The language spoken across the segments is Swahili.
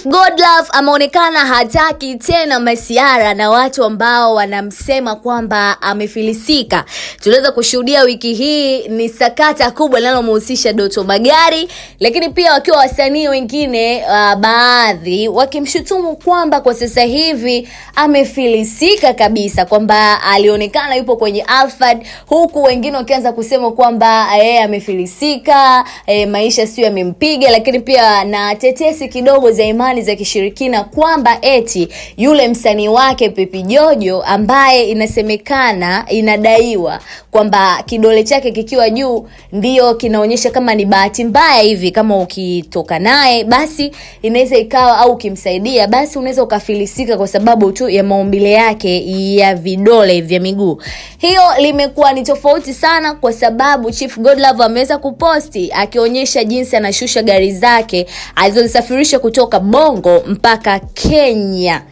Chief Godlove ameonekana hataki tena masiara na watu ambao wanamsema kwamba amefilisika. Tuliweza kushuhudia wiki hii ni sakata kubwa linalomhusisha Doto Magari, lakini pia wakiwa wasanii wengine baadhi wakimshutumu kwamba kwa sasa hivi amefilisika kabisa, kwamba alionekana yupo kwenye Alphard, huku wengine wakianza kusema kwamba amefilisika, maisha sio yamempiga, lakini pia na tetesi kidogo za imani za kishirikina kwamba eti yule msanii wake Pepi Jojo ambaye inasemekana inadaiwa kwamba kidole chake kikiwa juu ndio kinaonyesha kama ni bahati mbaya hivi, kama ukitoka naye basi inaweza ikawa, au ukimsaidia basi unaweza ukafilisika kwa sababu tu ya maumbile yake ya vidole vya miguu. Hiyo limekuwa ni tofauti sana, kwa sababu Chief Godlove ameweza kuposti akionyesha jinsi anashusha gari zake alizozisafirisha kutoka Bongo mpaka Kenya,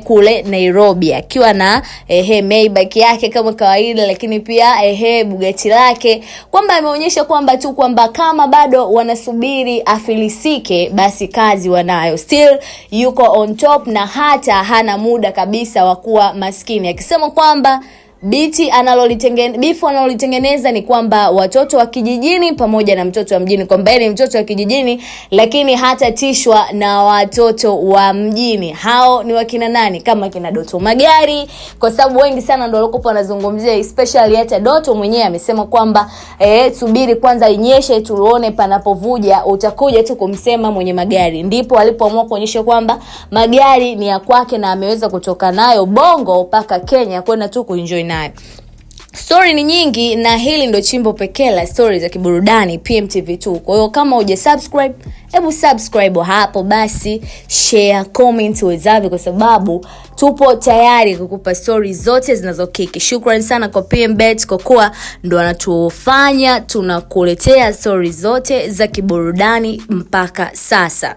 kule Nairobi, akiwa na Maybach yake kama kawaida, lakini pia Bugatti lake, kwamba ameonyesha kwamba tu kwamba kama bado wanasubiri afilisike basi kazi wanayo, still yuko on top na hata hana muda kabisa wa kuwa maskini, akisema kwamba bifu analolitengeneza ni kwamba watoto wa kijijini pamoja na mtoto wa mjini, kwamba yeye ni mtoto wa kijijini lakini hata tishwa na watoto wa mjini. Hao ni wakina nani? Kama kina Doto Magari, kwa sababu wengi sana ndio walikopo wanazungumzia, especially hata Doto mwenyewe amesema kwamba subiri kwanza inyeshe tuone panapovuja, utakuja tu kumsema mwenye magari. Ndipo alipoamua kuonyesha kwamba magari ni ya kwake na ameweza kutoka nayo Bongo mpaka Kenya kwenda tu kuenjoy nayo. Story ni nyingi na hili ndo chimbo pekee la stories za kiburudani PMTV2. Kwa hiyo kama hujasubscribe, hebu subscribe hapo basi, share, comment wezavyo, kwa sababu tupo tayari kukupa stories zote zinazokiki. Shukrani sana kwa PMBet kwa kuwa ndo wanatufanya tunakuletea stories zote za kiburudani mpaka sasa.